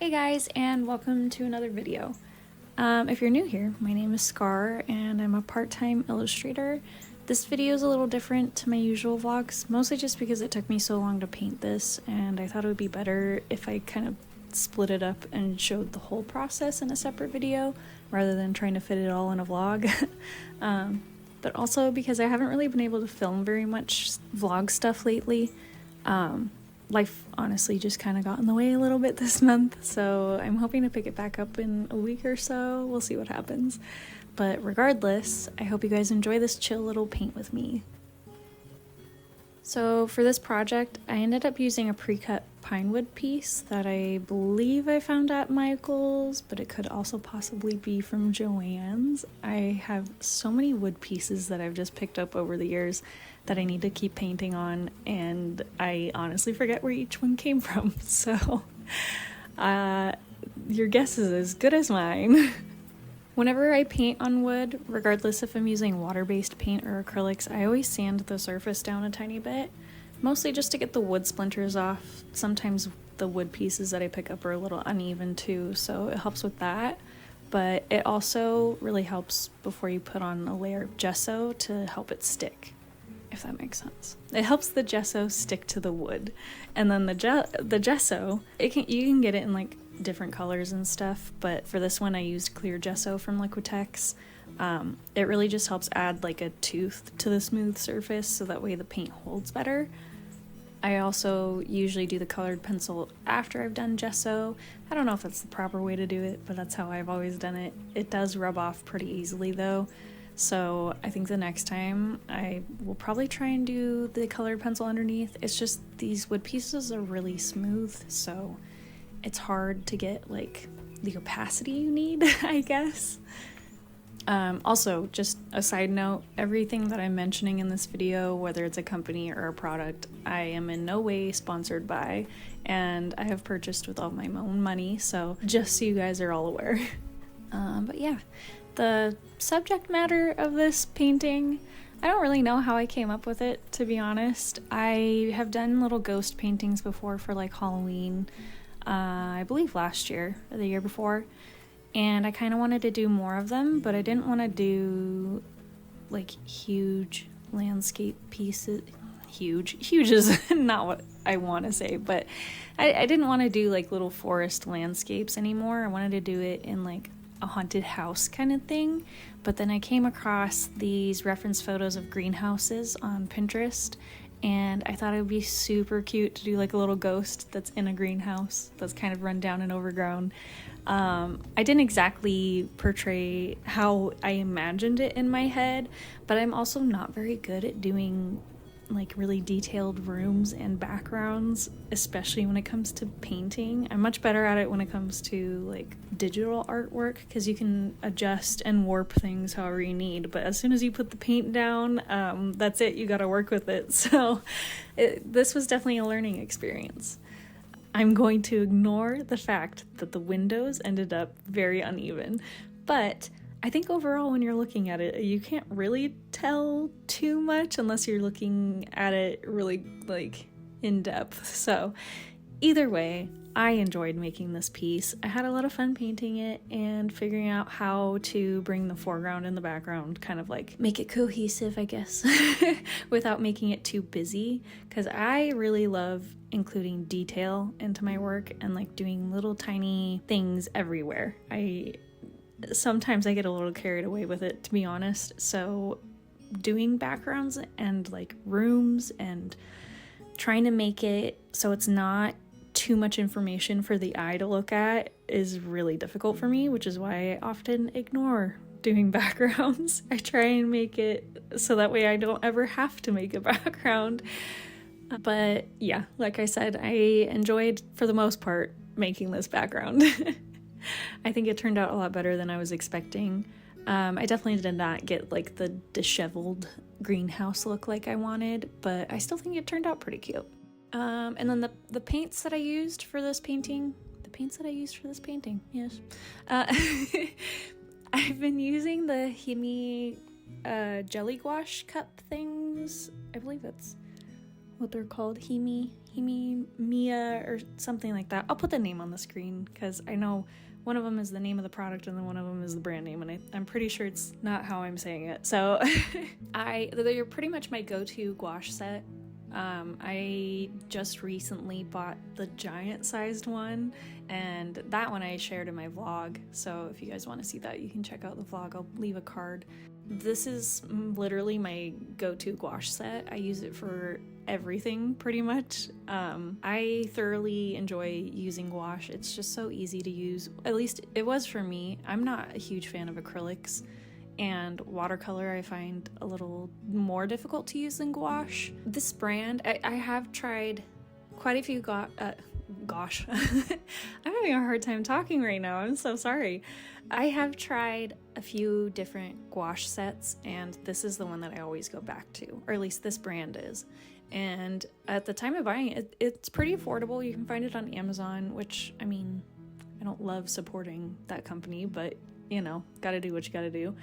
Hey guys, and welcome to another video. If you're new here, my name is Scar and I'm a part-time illustrator. This video is a little different to my usual vlogs, mostly just because it took me so long to paint this and I thought it would be better if I kind of split it up and showed the whole process in a separate video rather than trying to fit it all in a vlog. But also because I haven't really been able to film very much vlog stuff lately. Life honestly just kind of got in the way a little bit this month, so I'm hoping to pick it back up in a week or so. We'll see what happens. But regardless, I hope you guys enjoy this chill little paint with me. So for this project, I ended up using a pre-cut pine wood piece that I believe I found at Michael's, but it could also possibly be from Joann's. I have so many wood pieces that I've just picked up over the years that I need to keep painting on, and I honestly forget where each one came from, so your guess is as good as mine. Whenever I paint on wood, regardless if I'm using water-based paint or acrylics, I always sand the surface down a tiny bit, mostly just to get the wood splinters off. Sometimes the wood pieces that I pick up are a little uneven too, so it helps with that. But it also really helps before you put on a layer of gesso to help it stick, if that makes sense. It helps the gesso stick to the wood. And then the gesso, you can get it in like different colors and stuff, but for this one I used clear gesso from Liquitex. It really just helps add like a tooth to the smooth surface so that way the paint holds better. I also usually do the colored pencil after I've done gesso. I don't know if that's the proper way to do it, but that's how I've always done it. It does rub off pretty easily though, so I think the next time I will probably try and do the colored pencil underneath. It's just these wood pieces are really smooth, so it's hard to get like the opacity you need, I guess. Also, just a side note, everything that I'm mentioning in this video, whether it's a company or a product, I am in no way sponsored by, and I have purchased with all my own money, so just so you guys are all aware. But yeah, the subject matter of this painting, I don't really know how I came up with it, to be honest. I have done little ghost paintings before for like Halloween, I believe last year or the year before, and I kind of wanted to do more of them, but I didn't want to do like huge landscape pieces. Huge is not what I want to say, but I didn't want to do like little forest landscapes anymore. I wanted to do it in like a haunted house kind of thing. But then I came across these reference photos of greenhouses on Pinterest, and I thought it would be super cute to do like a little ghost that's in a greenhouse that's kind of run down and overgrown. I didn't exactly portray how I imagined it in my head, but I'm also not very good at doing like really detailed rooms and backgrounds, especially when it comes to painting. I'm much better at it when it comes to like digital artwork, because you can adjust and warp things however you need, but as soon as you put the paint down, that's it, you gotta work with it. So this was definitely a learning experience. I'm going to ignore the fact that the windows ended up very uneven, but I think overall when you're looking at it, you can't really tell too much unless you're looking at it really like in depth. So either way, I enjoyed making this piece. I had a lot of fun painting it and figuring out how to bring the foreground and the background, kind of like make it cohesive, I guess, without making it too busy, because I really love including detail into my work and like doing little tiny things everywhere. Sometimes I get a little carried away with it, to be honest, so doing backgrounds and like rooms and trying to make it so it's not too much information for the eye to look at is really difficult for me, which is why I often ignore doing backgrounds. I try and make it so that way I don't ever have to make a background. But yeah, like I said, I enjoyed, for the most part, making this background. I think it turned out a lot better than I was expecting. I definitely did not get like the disheveled greenhouse look like I wanted, but I still think it turned out pretty cute. And then the paints that I used for this painting, yes. I've been using the Himi jelly gouache cup things. I believe that's what they're called, Mia or something like that. I'll put the name on the screen because I know one of them is the name of the product and then one of them is the brand name, and I'm pretty sure it's not how I'm saying it. So they're pretty much my go-to gouache set. I just recently bought the giant sized one, and that one I shared in my vlog, so if you guys want to see that, you can check out the vlog. I'll leave a card. This is literally my go-to gouache set. I use it for everything pretty much. I thoroughly enjoy using gouache. It's just so easy to use, at least it was for me. I'm not a huge fan of acrylics, and watercolor I find a little more difficult to use than gouache. This brand, I have tried quite a few gosh. I'm having a hard time talking right now. I'm so sorry. I have tried a few different gouache sets, and this is the one that I always go back to, or at least this brand is. And at the time of buying it, it's pretty affordable. You can find it on Amazon, which, I mean, I don't love supporting that company, but you know, gotta do what you gotta do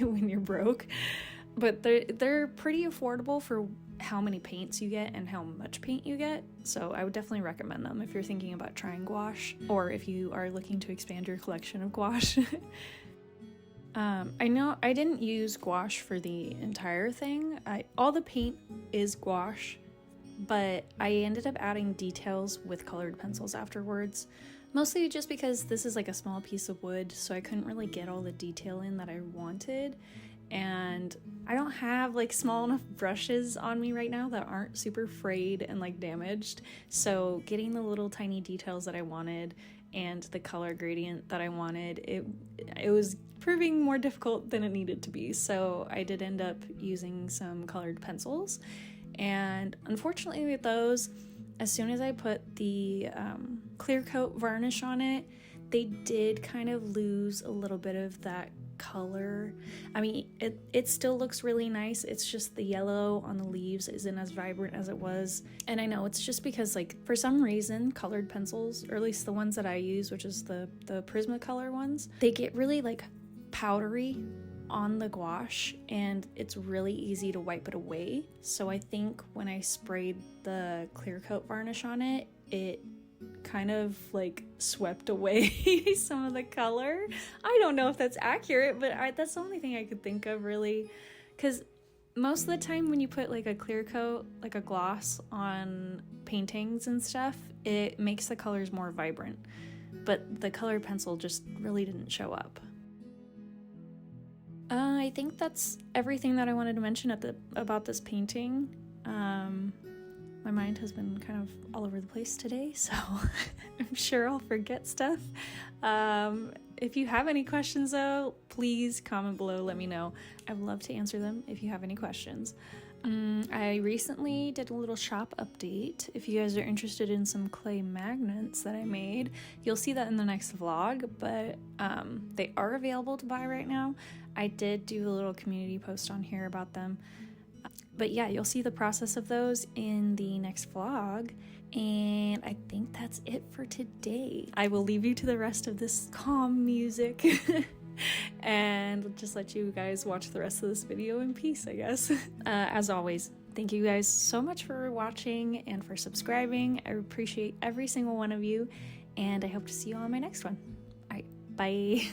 when you're broke. But they're pretty affordable for how many paints you get and how much paint you get. So I would definitely recommend them if you're thinking about trying gouache, or if you are looking to expand your collection of gouache. I know I didn't use gouache for the entire thing. All the paint is gouache, but I ended up adding details with colored pencils afterwards. Mostly just because this is like a small piece of wood, so I couldn't really get all the detail in that I wanted. And I don't have like small enough brushes on me right now that aren't super frayed and like damaged. So getting the little tiny details that I wanted and the color gradient that I wanted, it was proving more difficult than it needed to be. So I did end up using some colored pencils. And unfortunately with those, as soon as I put the clear coat varnish on it, they did kind of lose a little bit of that color. I mean, it still looks really nice. It's just the yellow on the leaves isn't as vibrant as it was. And I know it's just because, like, for some reason, colored pencils, or at least the ones that I use, which is the Prismacolor ones, they get really like powdery on the gouache, and it's really easy to wipe it away. So I think when I sprayed the clear coat varnish on it, it kind of like swept away some of the color. I don't know if that's accurate, but that's the only thing I could think of, really, because most of the time when you put like a clear coat, like a gloss on paintings and stuff, it makes the colors more vibrant, but the colored pencil just really didn't show up. I think that's everything that I wanted to mention about this painting. My mind has been kind of all over the place today, so I'm sure I'll forget stuff. If you have any questions though, please comment below, let me know. I would love to answer them if you have any questions. I recently did a little shop update. If you guys are interested in some clay magnets that I made, you'll see that in the next vlog, but they are available to buy right now. I did do a little community post on here about them. But yeah, you'll see the process of those in the next vlog. And I think that's it for today. I will leave you to the rest of this calm music and just let you guys watch the rest of this video in peace, I guess. As always, thank you guys so much for watching and for subscribing. I appreciate every single one of you, and I hope to see you on my next one. All right, bye.